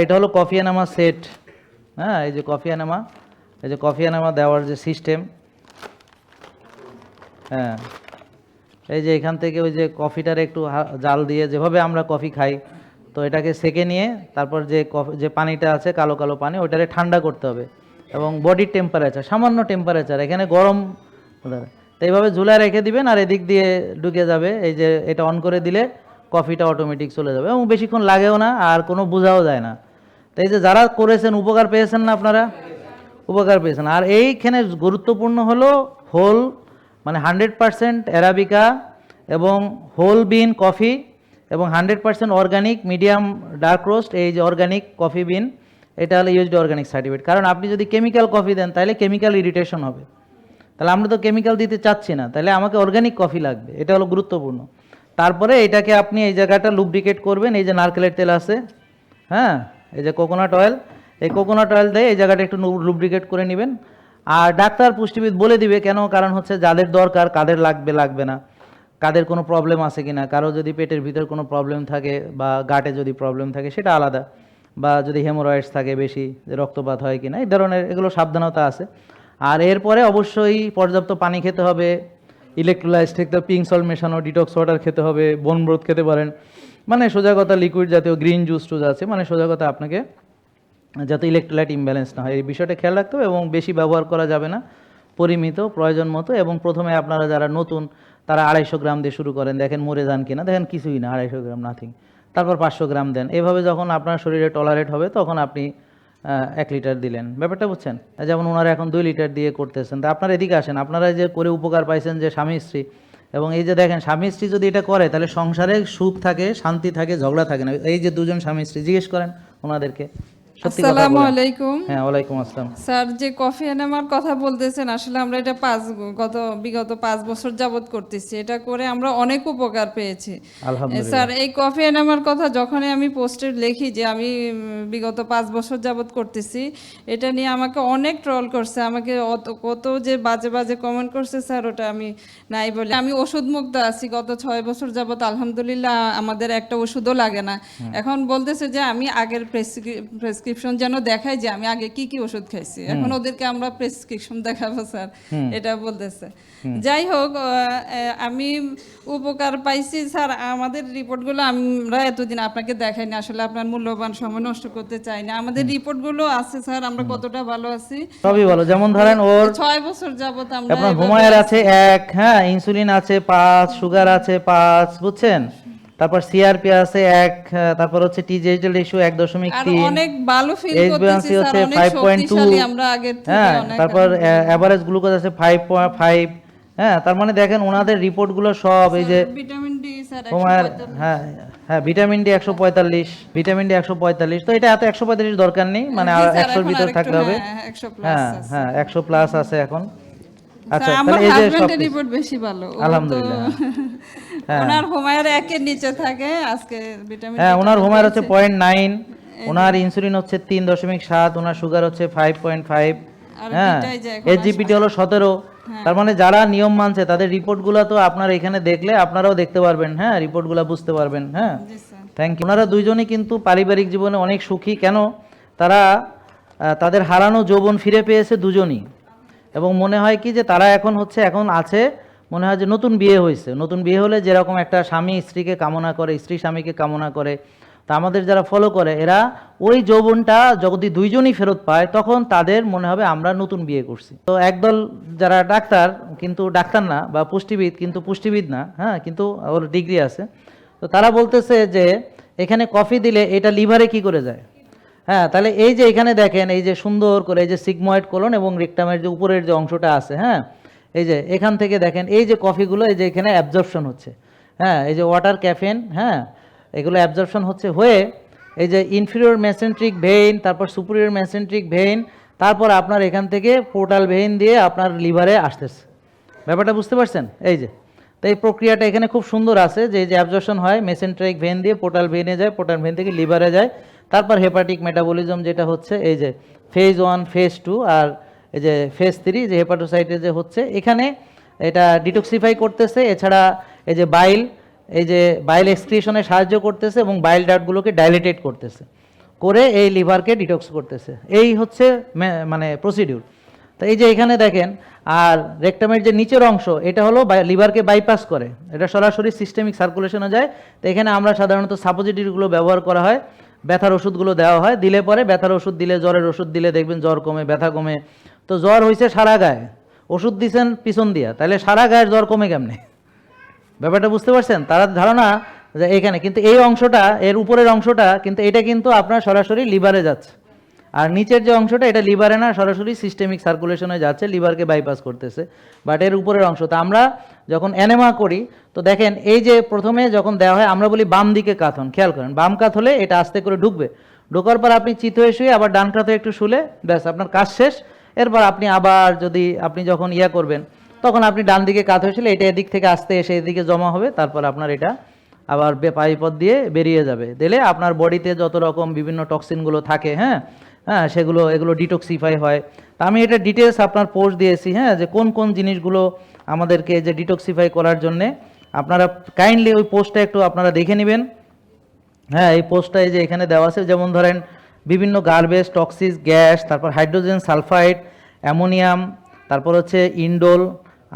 এটা হলো coffee এনামা set. হ্যাঁ, এই যে কফি এনামা, এই যে কফি এনামা দেওয়ার যে সিস্টেম। হ্যাঁ, এই যে এখান থেকে ওই যে কফিটার একটু জাল দিয়ে যেভাবে আমরা কফি খাই, তো এটাকে সেকে নিয়ে তারপর যে যে পানিটা আছে কালো কালো পানি, ওইটারে ঠান্ডা করতে হবে এবং বডির টেম্পারেচার, সামান্য টেম্পারেচার, এখানে গরম। তো এইভাবে ঝুলায় রেখে দিবেন আর এদিক দিয়ে ঢুকে যাবে। এই যে এটা অন করে দিলে কফিটা অটোমেটিক চলে যাবে এবং বেশিক্ষণ লাগেও না আর কোনো বোঝাও যায় না। তো এই যে যারা করেছেন উপকার পেয়েছেন না আপনারা? উপকার পেয়েছেন। আর এইখানে গুরুত্বপূর্ণ হলো হোল, মানে 100% অ্যারাবিকা এবং হোল বিন কফি এবং 100% অর্গানিক মিডিয়াম ডার্ক রোস্ট। এই যে অর্গানিক কফি বিন, এটা হলো ইউএসডি অর্গানিক সার্টিফিকেট। কারণ আপনি যদি কেমিক্যাল কফি দেন তাহলে কেমিক্যাল ইরিটেশন হবে, তাহলে আমরা তো কেমিক্যাল দিতে চাচ্ছি না, তাহলে আমাকে অর্গানিক কফি লাগবে। এটা হলো গুরুত্বপূর্ণ। তারপরে এটাকে আপনি এই জায়গাটা লুব্রিকেট করবেন। এই যে নারকেলের তেল আছে, হ্যাঁ, এই যে কোকোনাট অয়েল, এই কোকোনাট অয়েল দিয়ে এই জায়গাটা একটু লুব্রিকেট করে নেবেন। আর ডাক্তার পুষ্টিবিদ বলে দিবে কেন, কারণ হচ্ছে যাদের দরকার, কাদের লাগবে লাগবে না, কাদের কোনো প্রবলেম আছে কিনা, কারো যদি পেটের ভিতর কোনো প্রবলেম থাকে বা গাটে যদি প্রবলেম থাকে সেটা আলাদা, বা যদি হেমোরয়েডস থাকে বেশি, যে রক্তপাত হয় কিনা, এই ধরনের এগুলো সাবধানতা আছে। আর এরপরে অবশ্যই পর্যাপ্ত পানি খেতে হবে, ইলেকট্রোলাইট থেকে পিঙ্ক সল্ট মেশানো ডিটক্স ওয়াটার খেতে হবে, বোন ব্রোথ খেতে পারেন, মানে সোজা কথা লিকুইড জাতীয় গ্রিন জুস টুস আছে, মানে সোজা কথা আপনাকে যাতে ইলেকট্রোলাইট ইমব্যালেন্স না হয় এই বিষয়টা খেয়াল রাখতে হবে। এবং বেশি ব্যবহার করা যাবে না, পরিমিত প্রয়োজন মতো। এবং প্রথমে আপনারা যারা নতুন তারা 250 গ্রাম দিয়ে শুরু করেন, দেখেন মরে যান কিনা, দেখেন কিছুই না, 250 গ্রাম নাথিং। তারপর 500 গ্রাম দেন। এভাবে যখন আপনার শরীরে টলারেট হবে তখন আপনি 1 লিটার দিলেন। ব্যাপারটা বুঝছেন? যেমন ওনারা এখন 2 লিটার দিয়ে করতেছেন। তা আপনারা এদিকে আসেন, আপনারা যে করে উপকার পাইছেন যে স্বামী স্ত্রী, এবং এই যে দেখেন স্বামী স্ত্রী যদি এটা করে তাহলে সংসারে সুখ থাকে, শান্তি থাকে, ঝগড়া থাকে না। এই যে দুজন স্বামী স্ত্রী, জিজ্ঞেস করেন ওনাদেরকে। আসসালামু আলাইকুম। হ্যাঁ, ওয়ালাইকুম আসসালাম। স্যার, যে কফি এনামার কথা বলতেছেন, আসলে আমরা এটা বিগত 5 বছর যাবত করতেছি। এটা করে আমরা অনেক উপকার পেয়েছি আলহামদুলিল্লাহ। স্যার। এই কফি এনামার কথা যখনই আমি পোস্টে লিখি যে আমি বিগত 5 বছর যাবত করতেছি, এটা নিয়ে আমাকে অনেক ট্রল করছে, আমাকে কত যে বাজে বাজে কমেন্ট করছে স্যার, ওটা আমি নাই বলে। আমি ওষুধ মুক্ত আছি গত 6 বছর যাবত, আলহামদুলিল্লাহ। আমাদের একটা ওষুধও লাগে না। এখন বলতেছে যে আমি আগের প্রেসক্রিপশন যেন দেখাই যে আমি আগে কি কি ওষুধ খাইছি। এখন ওদেরকে আমরা প্রেসক্রিপশন দেখাবো স্যার, এটা বলতেছে। যাই হোক, আমি উপকার পাইছি স্যার। আমাদের রিপোর্টগুলো আমরা এতদিন আপনাকে দেখাইনি, আসলে আপনার মূল্যবান সময় নষ্ট করতে চাই না। আমাদের রিপোর্টগুলো আছে স্যার, আমরা কতটা ভালো আছি সবই ভালো। যেমন ধরেন ওর 6 বছর যাবত আমরা আপনার হুমায়ের আছে 1, হ্যাঁ, ইনসুলিন আছে 5, সুগার আছে 5, বুঝছেন? তারপর সিআরপি আছে 1, তারপর হচ্ছে টিজিএইচএল রেশিও 1.3, অনেক ভালো ফিল করতেছি এইচবিএনসি স্যার, হচ্ছে অনেক 5.2, শক্তিশালী আমরা আগের থেকে হ্যাঁ, অনেক। তারপর এভারেজ গ্লুকোজ আছে 5.5, হ্যাঁ। তার মানে দেখেন ওনাদের রিপোর্টগুলো সব এই যে ভিটামিন ডি স্যার হুমায়ের, 145। হ্যাঁ হ্যাঁ, ভিটামিন ডি 145, ভিটামিন ডি 145। তো এটা এত 145 দরকার নেই, মানে 100-র ভিতর থাকতে হবে। 100 প্লাস হ্যাঁ আছে হ্যাঁ, 100 প্লাস আছে এখন। আচ্ছা, স্যার। আমার তাহলে এই যে সব হাজবেন্ডের রিপোর্ট বেশি ভালো, ও তো আলহামদুলিল্লাহ। হ্যাঁ, ওনার হোমায়ের 1-এর নিচে থাকে আজকে ভিটামিন। হ্যাঁ, ওনার হুমায়ের হচ্ছে 0.9, ওনার ইনসুলিন হচ্ছে 3.7, ওনার সুগার হচ্ছে 5.5, হ্যাঁ, এসজিপিটি হলো 17। তার মানে যারা নিয়ম মানছে তাদের রিপোর্টগুলো তো আপনার এখানে দেখলে আপনারাও দেখতে পারবেন, হ্যাঁ, রিপোর্টগুলো বুঝতে পারবেন। হ্যাঁ, থ্যাংক ইউ। ওনারা দুইজনই কিন্তু পারিবারিক জীবনে অনেক সুখী। কেন? তারা তাদের হারানো যৌবন ফিরে পেয়েছে দুজনই, এবং মনে হয় কি যে তারা এখন আছে, মনে হয় যে নতুন বিয়ে হয়েছে। নতুন বিয়ে হলে যেরকম একটা স্বামী স্ত্রীকে কামনা করে, স্ত্রী স্বামীকে কামনা করে, তা আমাদের যারা ফলো করে এরা ওই যৌবনটা যদি দুইজনই ফেরত পায় তখন তাদের মনে হবে আমরা নতুন বিয়ে করছি। তো একদল যারা ডাক্তার, কিন্তু ডাক্তার না, বা পুষ্টিবিদ কিন্তু পুষ্টিবিদ না, হ্যাঁ, কিন্তু ওর ডিগ্রি আছে, তো তারা বলতেছে যে এখানে কফি দিলে এটা লিভারে কি করে যায়। হ্যাঁ, তাহলে এই যে এখানে দেখেন, এই যে সুন্দর করে এই যে সিগময়েড কোলন এবং রেকটামের যে উপরের যে অংশটা আছে, হ্যাঁ, এই যে এখান থেকে দেখেন এই যে কফিগুলো এই যে এখানে অ্যাবজর্পশন হচ্ছে, হ্যাঁ, এই যে ওয়াটার ক্যাফেন, হ্যাঁ, এগুলো অ্যাবজর্পশন হয়ে এই যে ইনফিরিয়র মেসেন্ট্রিক ভেইন, তারপর সুপিরিয়র মেসেন্ট্রিক ভেইন, তারপর আপনার এখান থেকে পোর্টাল ভেইন দিয়ে আপনার লিভারে আসতেছে। ব্যাপারটা বুঝতে পারছেন? এই যে, তো এই প্রক্রিয়াটা এখানে খুব সুন্দর আছে যে এই যে অ্যাবজর্পশন হয় মেসেন্ট্রিক ভেইন দিয়ে পোর্টাল ভেইনে যায়, পোর্টাল ভেইন থেকে লিভারে যায়, তারপর হেপাটিক মেটাবলিজম যেটা হচ্ছে এই যে ফেজ 1, ফেজ 2 আর এই যে ফেজ 3 যে হেপাটোসাইটে যে হচ্ছে, এখানে এটা ডিটক্সিফাই করতেছে। এছাড়া এই যে বাইল এক্সক্রিশনে সাহায্য করতেছে এবং বাইল ডাক্টগুলোকে ডাইলেটেট করতেছে। করে এই লিভারকে ডিটক্স করতেছে। এই হচ্ছে মানে প্রসিডিউর। তো এই যে এখানে দেখেন, আর রেকটামের যে নিচের অংশ এটা হলো লিভারকে বাইপাস করে, এটা সরাসরি সিস্টেমিক সার্কুলেশনে যায়। তো এখানে আমরা সাধারণত সাপোজিটরিগুলো ব্যবহার করা হয়, ব্যথার ওষুধগুলো দেওয়া হয়, দিলে পরে ব্যথার ওষুধ দিলে, জ্বরের ওষুধ দিলে দেখবেন জ্বর কমে, ব্যথা কমে। তো জ্বর হয়েছে সারা গায়ে, ওষুধ দিছেন পিছন দিয়া, তাহলে সারা গায়ের জ্বর কমে কেমনে? ব্যাপারটা বুঝতে পারছেন? তারা ধারণা যে এখানে, কিন্তু এই অংশটা, এর উপরের অংশটা কিন্তু এটা কিন্তু আপনার সরাসরি লিভারে যাচ্ছে, আর নিচের যে অংশটা এটা লিভারে না, সরাসরি সিস্টেমিক সার্কুলেশনে যাচ্ছে, লিভারকে বাইপাস করতেছে। বাট এর উপরের অংশটা আমরা যখন এনেমা করি, তো দেখেন এই যে প্রথমে যখন দেওয়া হয় আমরা বলি বাম দিকে কাত হন, খেয়াল করেন বাম কাত হলে এটা আস্তে করে ঢুকবে, ঢোকার পর আপনি চিত হয়ে শুয়ে আবার ডান কাত হয়ে একটু শুলে ব্যাস আপনার কাজ শেষ। এরপর আপনি আবার যদি আপনি যখন ইয়া করবেন তখন আপনি ডান দিকে কাত হয়েছিল, এটা এদিক থেকে আস্তে এসে এদিকে জমা হবে, তারপর আপনার এটা আবার পায়ুপথ দিয়ে বেরিয়ে যাবে, দিলে আপনার বডিতে যত রকম বিভিন্ন টক্সিনগুলো থাকে, হ্যাঁ হ্যাঁ এগুলো ডিটক্সিফাই হয়। তা আমি এটা ডিটেলস আপনার পোস্ট দিয়েছি, হ্যাঁ, যে কোন কোন জিনিসগুলো আমাদেরকে যে ডিটক্সিফাই করার জন্যে, আপনারা কাইন্ডলি ওই পোস্টটা একটু আপনারা দেখে নেবেন। হ্যাঁ, এই পোস্টটা এই যে এখানে দেওয়া আছে, যেমন ধরেন বিভিন্ন গার্বেজ, টক্সিস, গ্যাস, তারপর হাইড্রোজেন সালফাইড, অ্যামোনিয়াম, তারপর হচ্ছে ইন্ডোল,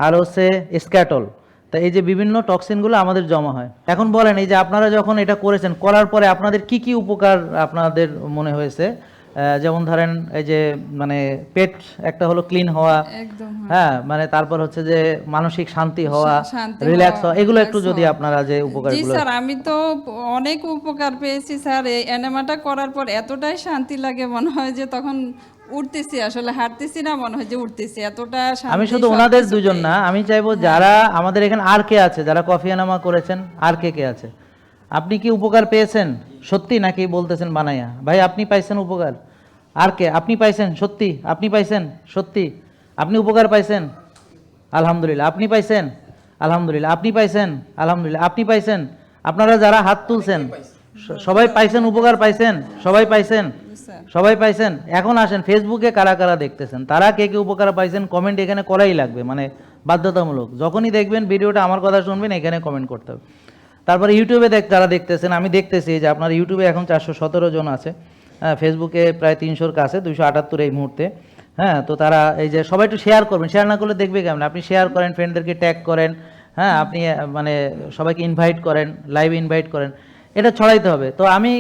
আর হচ্ছে স্ক্যাটল। তা এই যে বিভিন্ন টক্সিনগুলো আমাদের জমা হয়। এখন বলেন, এই যে আপনারা যখন এটা করেছেন, করার পরে আপনাদের কি কি উপকার আপনাদের মনে হয়েছে? যেমন ধরেন এই যে মানে পেট একটা হলো ক্লিন হওয়া, একদম হ্যাঁ, মানে তারপর হচ্ছে যে মানসিক শান্তি হওয়া, শান্তি রিল্যাক্স হওয়া, হওয়া, এগুলো একটু relax যদি হওয়া। আপনারা যে জি উপকারগুলো। স্যার, আমি তো অনেক উপকার পেয়েছি স্যার। এই এনেমাটা করার পর এতটাই শান্তি লাগে, মনে হয় যে তখন উঠতেছি, আসলে হাঁটতেছি না, মনে হয় যে উঠতেছি, এতটা শান্তি। আমি শুধু ওনাদের দুজন না, আমি চাইবো যারা আমাদের এখানে আর কে আছে, যারা কফি এনামা করেছেন, আর কে কে আছে, আপনি কি উপকার পেয়েছেন সত্যি, নাকি বলতেছেন বানাইয়া? ভাই আপনি পাইছেন উপকার? আর কে? আপনি পাইছেন সত্যি? আপনি পাইছেন সত্যি? আপনি উপকার পাইছেন? আলহামদুলিল্লাহ। আপনি পাইছেন? আলহামদুলিল্লাহ। আপনি পাইছেন? আলহামদুলিল্লাহ। আপনি পাইছেন? আপনারা যারা হাত তুলছেন সবাই পাইছেন, উপকার পাইছেন? সবাই পাইছেন? জি স্যার। সবাই পাইছেন? এখন আসেন ফেসবুকে কারা কারা দেখতেছেন, তারা কে কে উপকার পাইছেন কমেন্ট এখানে করাই লাগবে, মানে বাধ্যতামূলক। যখনই দেখবেন ভিডিওটা, আমার কথা শুনবেন, এখানে কমেন্ট করতে হবে। তারপরে ইউটিউবে যারা দেখতেছেন, আমি দেখতেছি যে আপনার ইউটিউবে এখন 417 জন আছে, হ্যাঁ, ফেসবুকে প্রায় 300-র কাছে, 278 এই মুহূর্তে। হ্যাঁ, তো তারা এই যে সবাই একটু শেয়ার করবেন, শেয়ার না করলে দেখবে কেমন? আপনি শেয়ার করেন, ফ্রেন্ডদেরকে ট্যাগ করেন, হ্যাঁ, আপনি মানে সবাইকে ইনভাইট করেন, লাইভ ইনভাইট করেন, এটা ছড়াইতে হবে। তো আমি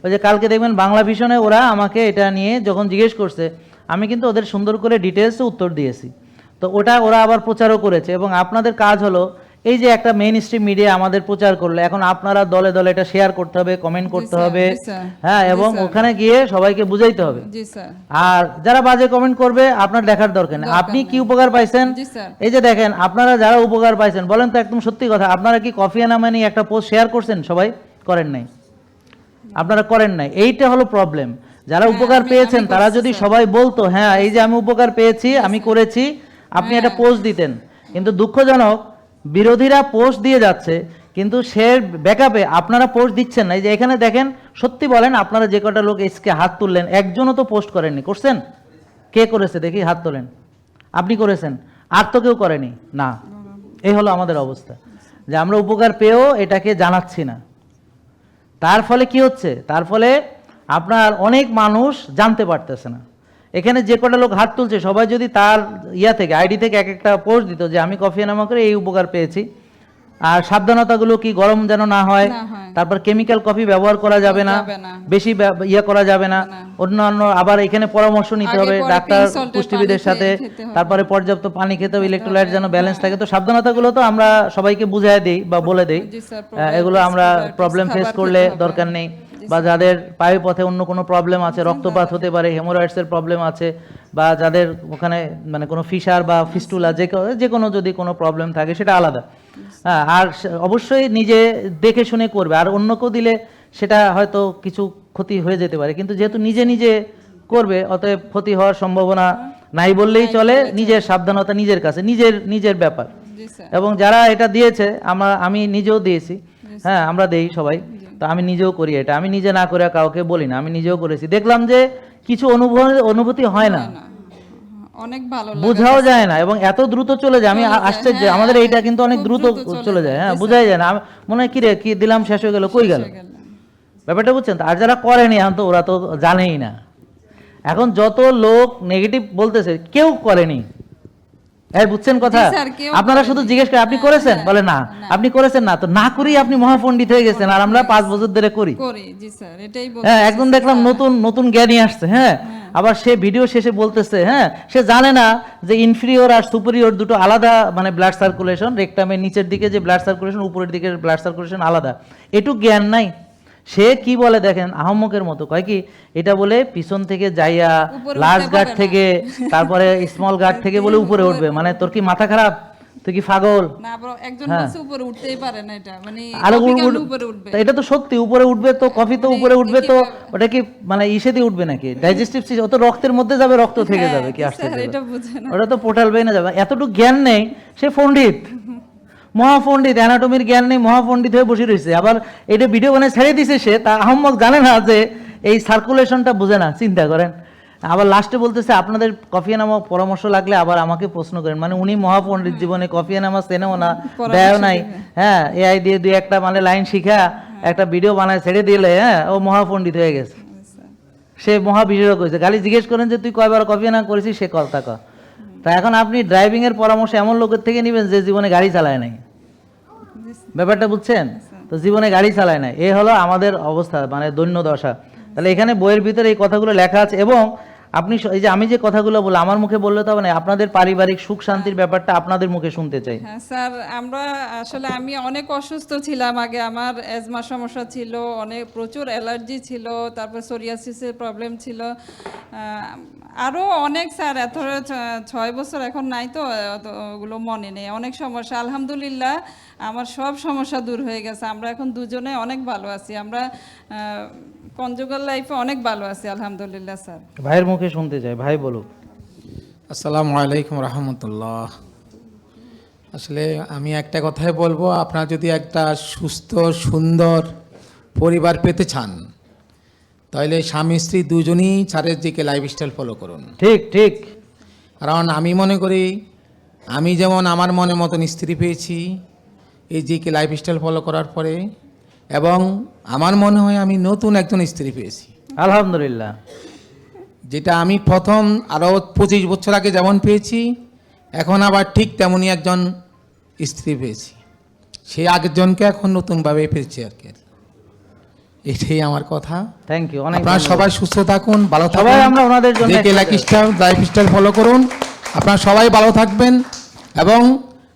ওই যে কালকে দেখবেন বাংলা ভিশনে ওরা আমাকে এটা নিয়ে যখন জিজ্ঞেস করছে, আমি কিন্তু ওদের সুন্দর করে ডিটেলসে উত্তর দিয়েছি। তো ওটা ওরা আবার প্রচারও করেছে, এবং আপনাদের কাজ হলো এই যে একটা মেইন স্ট্রিম মিডিয়া আমাদের প্রচার করলো, এখন আপনারা দলে দলে এটা শেয়ার করতে হবে, কমেন্ট করতে স্যার, হবে, জি স্যার, হ্যাঁ, জি এবং স্যার। ওখানে গিয়ে সবাইকে বুঝাইতে হবে। জি স্যার। আর যারা বাজে কমেন্ট করবে আপনার দেখার দরকার নেই, আপনি কি উপকার পাইছেন। জি স্যার। এই যে দেখেন, আপনারা যারা উপকার পাইছেন, বলেন তো একদম সত্যি কথা, আপনারা কি কফি এনামা নিয়ে একটা পোস্ট শেয়ার করছেন? সবাই করেন নাই, আপনারা করেন নাই, এইটা হলো প্রবলেম। যারা হ্যাঁ, উপকার আমি পেয়েছেন তারা করছি যদি স্যার। সবাই বলতো, হ্যাঁ এই যে আমি উপকার পেয়েছি, আমি করেছি, আপনি একটা পোস্ট দিতেন। কিন্তু দুঃখজনক, বিরোধীরা পোস্ট দিয়ে যাচ্ছে, কিন্তু সে ব্যাকআপে আপনারা পোস্ট দিচ্ছেন না। এই যে এখানে দেখেন, সত্যি বলেন, আপনারা যে কটা লোক এসকে হাত তুললেন, একজনও তো পোস্ট করেননি। করছেন? কে করেছে দেখি হাত তোলেন। আপনি করেছেন? আর তো কেউ করেনি না। এই হলো আমাদের অবস্থা, যে আমরা উপকার পেয়েও এটাকে জানাচ্ছি না। তার ফলে কি হচ্ছে? তার ফলে আপনার অনেক মানুষ জানতে পারতেছে না। এখানে যে কটা লোক হাত তুলছে, সবাই যদি তার ইয়া থেকে, আইডি থেকে এক একটা পোস্ট দিত যে আমি কফি এনামা করে এই উপকার পেয়েছি, আর সাবধানতাগুলো কি, গরম যেন না হয়, না হয়। তারপর কেমিক্যাল কফি ব্যবহার করা যাবে না, যাবে না। বেশি ইয়া করা যাবে না, না। অন্যান্য আবার এখানে পরামর্শ নিতে আগে হবে পরে ডাক্তার, pink salt-এর পুষ্টিবিদের পানি সাথে, খেতে হবে। তারপরে পর্যাপ্ত পানি খেতে হবে, ইলেকট্রোলাইট যেন ব্যালেন্স হ্যাঁ। থাকে। তো সাবধানতাগুলো তো আমরা সবাইকে বুঝাই দেই বা বলে দেই, জি স্যার, এগুলো আমরা probiotics, প্রবলেম ফেস খাবার করলে খেতে হবে। দরকার নেই। জি বা যাদের পায়ু পথে অন্য কোনো প্রবলেম আছে, রক্তপাত হতে পারে, হেমোরয়েডসের প্রবলেম আছে, বা যাদের ওখানে মানে কোনো ফিশার বা ফিস্টুলা, যে কোনো যদি কোনো প্রবলেম থাকে সেটা আলাদা। হ্যাঁ, আর অবশ্যই নিজে দেখে শুনে করবে, আর অন্যকেও দিলে সেটা হয়তো কিছু ক্ষতি হয়ে যেতে পারে, কিন্তু যেহেতু নিজে নিজে করবে, অতএব ক্ষতি হওয়ার সম্ভাবনা নাই বললেই চলে। নিজের সাবধানতা নিজের কাছে, নিজের ব্যাপার। জি স্যার। এবং যারা এটা দিয়েছে, আমি নিজেও দিয়েছি, হ্যাঁ, আমরা দেই সবাই। তো আমি নিজেও করি এটা, আমি নিজে না করে কাউকে বলি না, আমি নিজেও করেছি। দেখলাম যে কিছু অনুভূতি হয় না, অনেক ভালো লাগে। বোঝাও যায় না, এবং এত দ্রুত চলে যায়। আমি চলে যায়, আশ্চর্য, হ্যাঁ, আমাদের এইটা কিন্তু অনেক খুব দ্রুত দ্রুত চলে যায়, হ্যাঁ, জি বোঝাই যায় না। মনে হয় কি রে, কি দিলাম, শেষ হয়ে গেল, কই গেল। স্যার। ব্যাপারটা বুঝছেন তো? আর যারা করেনি এখন তো ওরা তো জানেই না। এখন যত লোক নেগেটিভ বলতেছে কেউ করেনি, এই বুঝছেন কথা? জি স্যার, কেউ আপনারা শুধু করেনি। জিজ্ঞেস করেন আপনি হ্যাঁ, করেছেন, হ্যাঁ, বলে না। না। আপনি করেছেন না, তো না করেই আপনি মহাপণ্ডিত হয়ে গেছেন, আর আমরা 5 বছর ধরে করি। করি জি স্যার, এটাই হ্যাঁ, বলতেছি একদম স্যার। দেখলাম নতুন নতুন জ্ঞানী আসছে, হ্যাঁ, আবার সে ভিডিও শেষে বলতেছে, হ্যাঁ, সে জানে না যে ইনফিরিয়র আর সুপিরিয়র দুটো আলাদা, মানে ব্লাড সার্কুলেশন, রেকটামের নিচের দিকে যে ব্লাড সার্কুলেশন, উপরের দিকে ব্লাড সার্কুলেশন আলাদা, এটুক জ্ঞান নাই। সে কি বলে দেখেন, আহম্মকের মতো কয় কি, এটা বলে পিছন থেকে যাইয়া উপরে লার্জ উঠতে গার্ড পারে না। থেকে তারপরে স্মল গার্ড থেকে বলে উপরে উঠবে, মানে তোর কি মাথা খারাপ, তুই কি পাগল? না, আবার একজন হ্যাঁ। বলছে উপরে উঠতেই পারে না, এটা মানে আর কফি উড়- কেমনে উড়- উপরে উঠবে? তা এটা তো সত্যি, উপরে উঠবে তো, কফি তো মানে উপরে উঠবে তো, কিভাবে? ওটা কি মানে ইসে দিয়ে উঠবে নাকি, ডাইজেস্টিভ সিস্টেম? ও তো রক্তের মধ্যে যাবে, রক্ত থেকে হ্যাঁ, যাবে, কি জি আসছে স্যার, এটা বুঝে না। ওটা তো পোর্টাল বেনে যাবে। এতটুকু জ্ঞান নেই, সে পণ্ডিত, মহাপণ্ডিত, অ্যানাটমির জ্ঞান নেই, মহাপণ্ডিত হয়ে বসে রয়েছে। আবার এটা ভিডিও বানিয়ে ছেড়ে দিছে, সে তা আহম্মক জানে না যে এই সার্কুলেশনটা বুঝে না, চিন্তা করেন। আবার লাস্টে বলতেছে আপনাদের কফি নামা পরামর্শ লাগলে আবার আমাকে প্রশ্ন করেন, মানে উনি মহাপণ্ডিত, জীবনে কফি নামা চেনেও না, পরামর্শ দেয়ও নাই, দিবে। হ্যাঁ, এআই দিয়ে দুই একটা মানে লাইন শিখা একটা ভিডিও বানায় ছেড়ে দিলে, হ্যাঁ, ও মহাপণ্ডিত হয়ে গেছে, সে মহা বিশেষজ্ঞ হয়েছে। খালি জিজ্ঞেস করেন যে তুই কয়বার কফি না করেছিস, সে কথা কয়। তা এখন আপনি ড্রাইভিং এর পরামর্শ এমন লোকের থেকে নেবেন যে জীবনে গাড়ি চালায় নাই, ব্যাপারটা বুঝছেন তো? জীবনে গাড়ি চালায় নাই, এ হলো আমাদের অবস্থা, মানে দৈন্য দশা। তাহলে এখানে বইয়ের ভিতরে এই কথাগুলো লেখা আছে, এবং আপনি এই যে আমি যে কথাগুলো বললাম, আমার মুখে বললে তো হবে না, আপনাদের পারিবারিক সুখ শান্তির ব্যাপারটা আপনাদের মুখে শুনতে চাই। হ্যাঁ স্যার, আমরা আসলে আমি অনেক অসুস্থ ছিলাম আগে, আমার অ্যাজমা সমস্যা ছিল, অনেক প্রচুর অ্যালার্জি ছিল, তারপর সোরিয়াসিসের প্রবলেম ছিল, আরও অনেক স্যার, এত 6 বছর এখন নাই তো, ওগুলো মনে নেই, অনেক সমস্যা। আলহামদুলিল্লাহ আমার সব সমস্যা দূর হয়ে গেছে, আমরা এখন দুজনে অনেক ভালো আছি, আমরা কনজুগাল লাইফে অনেক ভালো আছি আলহামদুলিল্লাহ স্যার। ভাইয়ের মুখে শুনতে চাই, ভাই বলুক। আসসালামু আলাইকুম রহমতুল্লাহ। আসলে আমি একটা কথাই বলবো, আপনারা যদি একটা সুস্থ সুন্দর পরিবার পেতে চান, তাহলে স্বামী স্ত্রী দুজনই চারিদিকে লাইফস্টাইল ফলো করুন। ঠিক ঠিক। কারণ আমি মনে করি, আমি যেমন আমার মনের মতন স্ত্রী পেয়েছি এই জিকে লাইফস্টাইল ফলো করার পরে, এবং আমার মনে হয় আমি নতুন একজন স্ত্রী পেয়েছি, আলহামদুলিল্লাহ। যেটা আমি প্রথম আরও 25 বছর আগে যেমন পেয়েছি, এখন আবার ঠিক তেমনই একজন স্ত্রী পেয়েছি, সেই আগের জনকে এখন নতুনভাবে পেয়েছি আর কি। এটাই আমার কথা। থ্যাংক ইউ, অনেক আপনারা ধন্যবাদ। সবাই সুস্থ থাকুন, ভালো থাকুন, সবাই আমরা ওনাদের জন্য দেখে একটা- লাইফস্টাইল ফলো করুন। আপনারা সবাই ভালো থাকবেন, এবং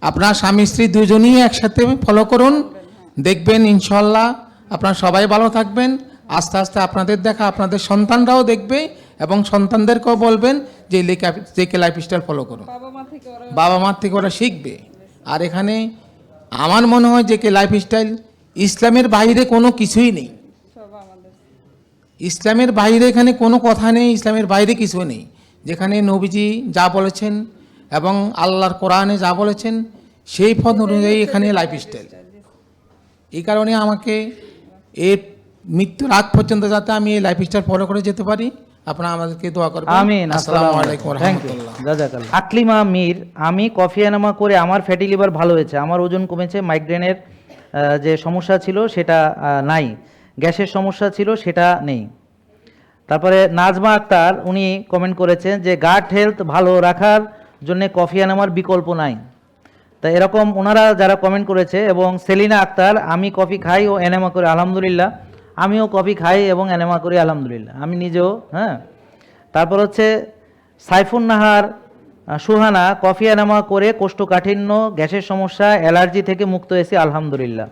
আপনার স্বামী স্ত্রী দুজনই একসাথে ফলো করুন, দেখবেন ইনশাল্লাহ আপনারা সবাই ভালো থাকবেন। আস্তে আস্তে আপনাদের দেখা আপনাদের সন্তানরাও দেখবে, এবং সন্তানদেরকেও বলবেন যে জেকে লাইফস্টাইল ফলো করুন। বাবা মার থেকে ওরা শিখবে। আর এখানে আমার মনে হয় জেকে লাইফস্টাইল ইসলামের বাইরে কোনো কিছুই নেই, ইসলামের বাইরে এখানে কোনো কথা নেই, ইসলামের বাইরে কিছু নেই। যেখানে নবীজি যা বলেছেন এবং আল্লাহর কোরআনে যা বলেছেন সেই পথ অনুযায়ী এখানে লাইফস্টাইল। এই কারণে আমাকে এর মৃত্যুর আগ পর্যন্ত যাতে আমি এই লাইফস্টাইল ফলো করে যেতে পারি, আপনারা আমাদেরকে দোয়া করবেন। আমিন। আসসালামু আলাইকুম থ্যাংক ইউ, রহমতুল্লাহ। জাযাকাল্লাহ। আকলিমা মীর, আমি কফি এনামা করে আমার ফ্যাটি লিভার ভালো হয়েছে, আমার ওজন কমেছে, মাইগ্রেনের যে সমস্যা ছিল সেটা নাই, গ্যাসের সমস্যা ছিল সেটা নেই। তারপরে নাজমা আক্তার, উনি কমেন্ট করেছেন যে গাট হেলথ ভালো রাখার জন্য কফি এনামার বিকল্প নাই। তা এরকম ওনারা যারা কমেন্ট করেছে, এবং সেলিনা আক্তার, আমি কফি খাই ও এনেমা করি আলহামদুলিল্লাহ, আমিও কফি খাই এবং এনেমা করি আলহামদুলিল্লাহ, আমি নিজেও। হ্যাঁ, তারপর হচ্ছে সাইফুন নাহার সুহানা, কফি এনামা করে কোষ্ঠকাঠিন্য, গ্যাসের সমস্যা, অ্যালার্জি থেকে মুক্ত হয়েছি আলহামদুলিল্লাহ।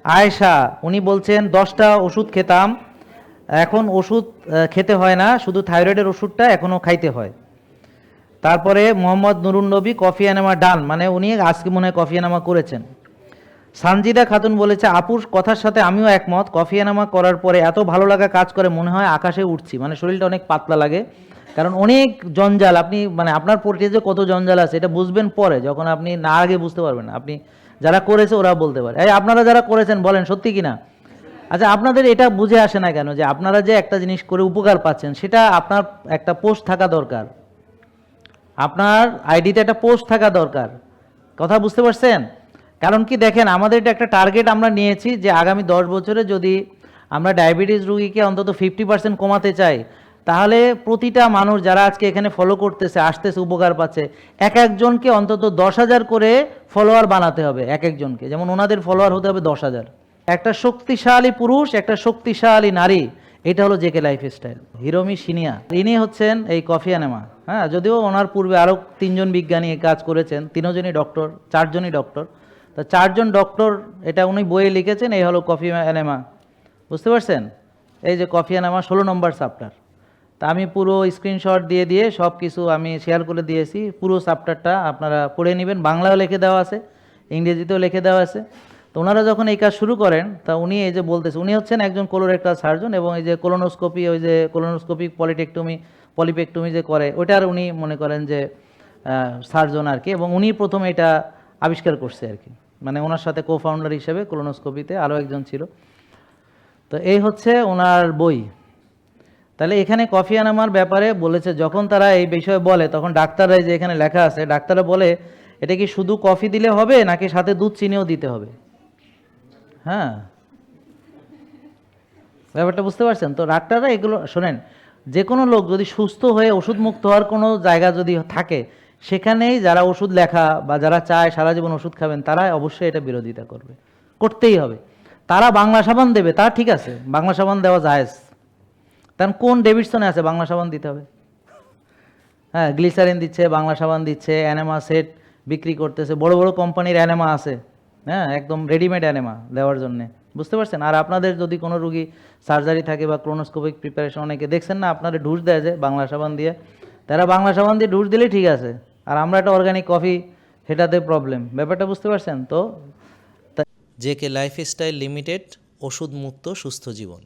আয়েশা, উনি বলছেন 10টা ওষুধ খেতাম, এখন ওষুধ খেতে হয় না, শুধু থাইরয়েডের ওষুধটা এখনও খাইতে হয়। তারপরে মোহাম্মদ নুরুন নবী, কফি এনামা ডান, মানে উনি আজকে মনে হয় কফি এনামা করেছেন। সানজিদা খাতুন বলেছে আপুর কথার সাথে আমিও একমত, কফি এনামা করার পরে এত ভালো লাগা কাজ করে, মনে হয় আকাশে উঠছি, মানে শরীরটা অনেক পাতলা লাগে, কারণ অনেক জঞ্জাল, আপনি মানে আপনার পোর্টে যে কত জঞ্জাল আছে এটা বুঝবেন পরে, যখন আপনি না আগে বুঝতে পারবেন না। আপনি যারা করেছে ওরা বলতে পারে, এই আপনারা যারা করেছেন বলেন সত্যি কিনা। আচ্ছা, আপনাদের এটা বুঝে আসে না কেন যে আপনারা যে একটা জিনিস করে উপকার পাচ্ছেন, সেটা আপনার একটা পোস্ট থাকা দরকার, আপনার আইডিতে একটা পোস্ট থাকা দরকার, কথা বুঝতে পারছেন? কারণ কি দেখেন, আমাদের এটা একটা টার্গেট আমরা নিয়েছি যে আগামী 10 বছরে যদি আমরা ডায়াবেটিস রুগীকে অন্তত 50% কমাতে চাই, তাহলে প্রতিটা মানুষ যারা আজকে এখানে ফলো করতেছে, আসতেছে, উপকার পাচ্ছে, এক একজনকে অন্তত 10,000 করে ফলোয়ার বানাতে হবে এক একজনকে, যেমন ওনাদের ফলোয়ার হতে হবে 10,000। একটা শক্তিশালী পুরুষ, একটা শক্তিশালী নারী, এটা হলো জেকে লাইফস্টাইল। হিরোমি সিনিয়া, ইনি হচ্ছেন এই কফি এনেমা। হ্যাঁ, যদিও ওনার পূর্বে আরও 3জন বিজ্ঞানী এই কাজ করেছেন, 3জনই ডক্টর, 4জনই ডক্টর। তো 4জন ডক্টর, এটা উনি বইয়ে লিখেছেন, এই হলো কফি এনেমা। বুঝতে পারছেন? এই যে কফি এনেমা 16 নম্বর চ্যাপ্টার। তা আমি পুরো স্ক্রিনশট দিয়ে দিয়ে সব কিছু আমি শেয়ার করে দিয়েছি, পুরো চ্যাপ্টারটা আপনারা পড়ে নেবেন। বাংলাও লিখে দেওয়া আছে, ইংরেজিতেও লিখে দেওয়া আছে। তো ওনারা যখন এই কাজ শুরু করেন, তা উনি এই যে বলতেছে, উনি হচ্ছেন একজন কোলোরেক্টাল সার্জন, এবং এই যে কোলোনোস্কোপি, ওই যে কোলোনোস্কোপিক পলিপেক্টমি যে করে, ওইটার উনি মনে করেন যে সার্জন আর কি, এবং উনি প্রথম এটা আবিষ্কার করছে আর কি, মানে ওনার সাথে কো ফাউন্ডার হিসেবে কোলোনোস্কোপিতে আরও একজন ছিল। তো এই হচ্ছে ওনার বই। তাহলে এখানে কফি আনামার ব্যাপারে বলেছে, যখন তারা এই বিষয়ে বলে তখন ডাক্তাররা, যে এখানে লেখা আছে, ডাক্তাররা বলে এটা কি শুধু কফি দিলে হবে নাকি সাথে দুধ চিনিও দিতে হবে? হ্যাঁ, ব্যাপারটা বুঝতে পারছেন তো? ডাক্তাররা এগুলো শোনেন, যে কোনো লোক যদি সুস্থ হয়ে ওষুধ মুক্ত হওয়ার কোনো জায়গা যদি থাকে, সেখানেই যারা ওষুধ লেখা বা যারা চায় সারা জীবন ওষুধ খাবেন, তারা অবশ্যই এটা বিরোধিতা করবে, করতেই হবে। তারা বাংলা সাবান দেবে, তা ঠিক আছে, বাংলা সাবান দেওয়া জায়েজ, কারণ কোন ডেভিডসনে আছে বাংলা সাবান দিতে হবে? হ্যাঁ, গ্লিসারিন দিচ্ছে, বাংলা সাবান দিচ্ছে, অ্যানেমা সেট বিক্রি করতেছে, বড় বড় কোম্পানির অ্যানেমা আছে, হ্যাঁ, একদম রেডিমেড অ্যানেমা দেওয়ার জন্যে। বুঝতে পারছেন? আর আপনাদের যদি কোনো রুগী সার্জারি থাকে বা ক্লোনোস্কোপিক প্রিপারেশন, অনেকে দেখছেন না, আপনাদের ঢুস দেয় যে বাংলা সাবান দিয়ে, তারা বাংলা সাবান দিয়ে ঢুস দিলেই ঠিক আছে, আর আমরা একটা অর্গানিক কফি, সেটাতে প্রবলেম। ব্যাপারটা বুঝতে পারছেন তো? জেকে লাইফস্টাইল লিমিটেড, ওষুধ মুক্ত সুস্থ জীবন।